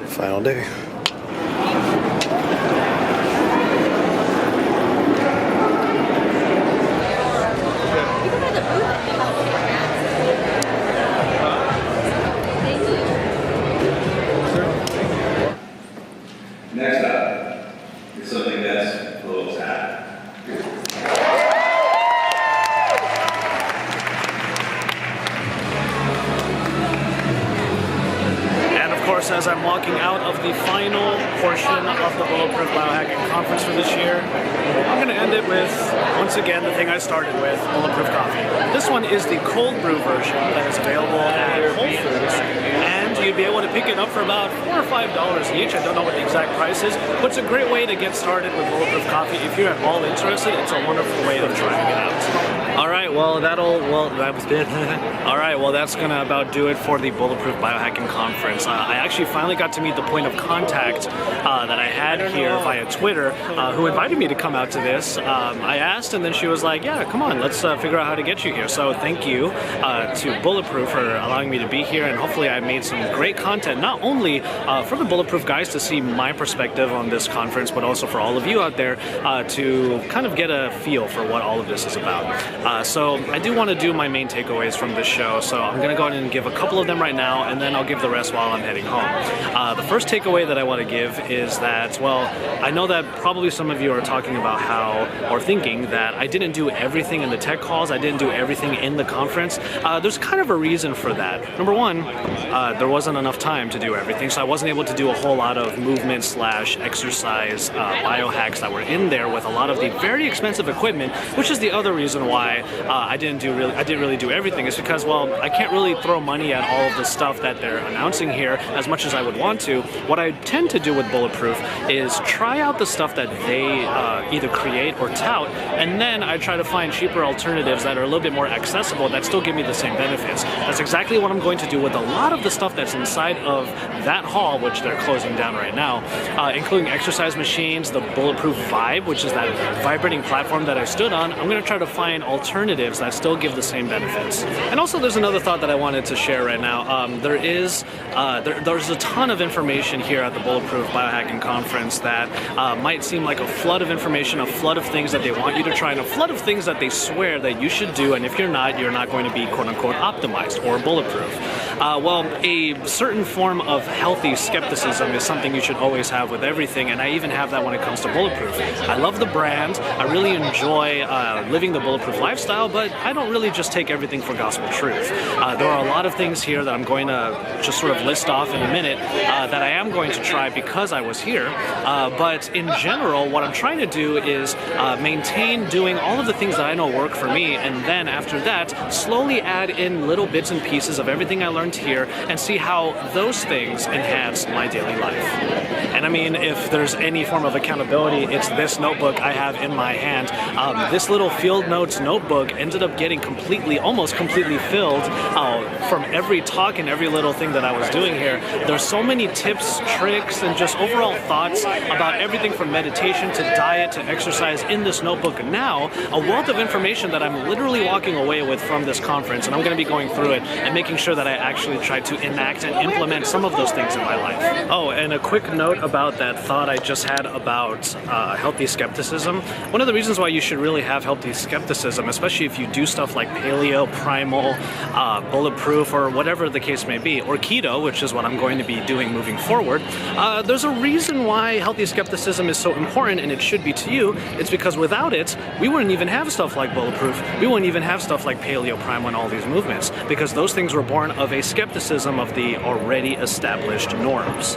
Final day. Next up is something that's a little sad. And of course, as I'm walking out of the final portion of the Bulletproof Biohacking Conference for this year, I'm going to end it with, once again, the thing I started with, Bulletproof Coffee. This one is the cold brew version that is available at Whole Foods, and you'd be able to pick it up for about $4 or $5 each. I don't know what the exact price is, but it's a great way to get started with Bulletproof Coffee. If you're at all interested, it's a wonderful way of trying it out. All right, well, that was it. All right, well, that's gonna about do it for the Bulletproof Biohacking Conference. I actually finally got to meet the point of contact that I had here via Twitter, who invited me to come out to this. I asked, and then she was like, yeah, come on, let's figure out how to get you here. So thank you to Bulletproof for allowing me to be here, and hopefully I made some great content, not only for the Bulletproof guys to see my perspective on this conference, but also for all of you out there to kind of get a feel for what all of this is about. So I do want to do my main takeaways from this show, so I'm going to go ahead and give a couple of them right now, and then I'll give the rest while I'm heading home. The first takeaway that I want to give is that, well, I know that probably some of you are talking about or thinking that I didn't do everything in the tech calls, I didn't do everything in the conference. There's kind of a reason for that. Number one, there wasn't enough time to do everything, so I wasn't able to do a whole lot of movement / exercise biohacks that were in there with a lot of the very expensive equipment, which is the other reason why I didn't really do everything. Is because, well, I can't really throw money at all of the stuff that they're announcing here as much as I would want to. What I tend to do with Bulletproof is try out the stuff that they either create or tout, and then I try to find cheaper alternatives that are a little bit more accessible that still give me the same benefits. That's exactly what I'm going to do with a lot of the stuff that's inside of that hall, which they're closing down right now, including exercise machines, the Bulletproof Vibe, which is that vibrating platform that I stood on. I'm going to try to find alternatives that still give the same benefits. And also, there's another thought that I wanted to share right now. There's a ton of information here at the Bulletproof Biohacking Conference that might seem like a flood of information, a flood of things that they want you to try, and a flood of things that they swear that you should do, and if you're not going to be quote-unquote optimized or bulletproof. Well, a certain form of healthy skepticism is something you should always have with everything, and I even have that when it comes to Bulletproof. I love the brand, I really enjoy living the Bulletproof lifestyle, but I don't really just take everything for gospel truth. There are a lot of things here that I'm going to just sort of list off in a minute that I am going to try because I was here, but in general, what I'm trying to do is maintain doing all of the things that I know work for me, and then after that, slowly add in little bits and pieces of everything I learned here and see how those things enhance my daily life. And I mean, if there's any form of accountability, it's this notebook I have in my hand. This little field notes notebook ended up getting almost completely filled from every talk and every little thing that I was doing here. There's so many tips, tricks, and just overall thoughts about everything from meditation to diet to exercise in this notebook now, a wealth of information that I'm literally walking away with from this conference, and I'm going to be going through it and making sure that I actually try to enact and implement some of those things in my life. Oh, and a quick note about that thought I just had about healthy skepticism. One of the reasons why you should really have healthy skepticism, especially if you do stuff like paleo, primal, bulletproof, or whatever the case may be, or keto, which is what I'm going to be doing moving forward, there's a reason why healthy skepticism is so important, and it should be to you. It's because without it, we wouldn't even have stuff like bulletproof. We wouldn't even have stuff like paleo, primal, and all these movements, because those things were born of a skepticism of the already established norms.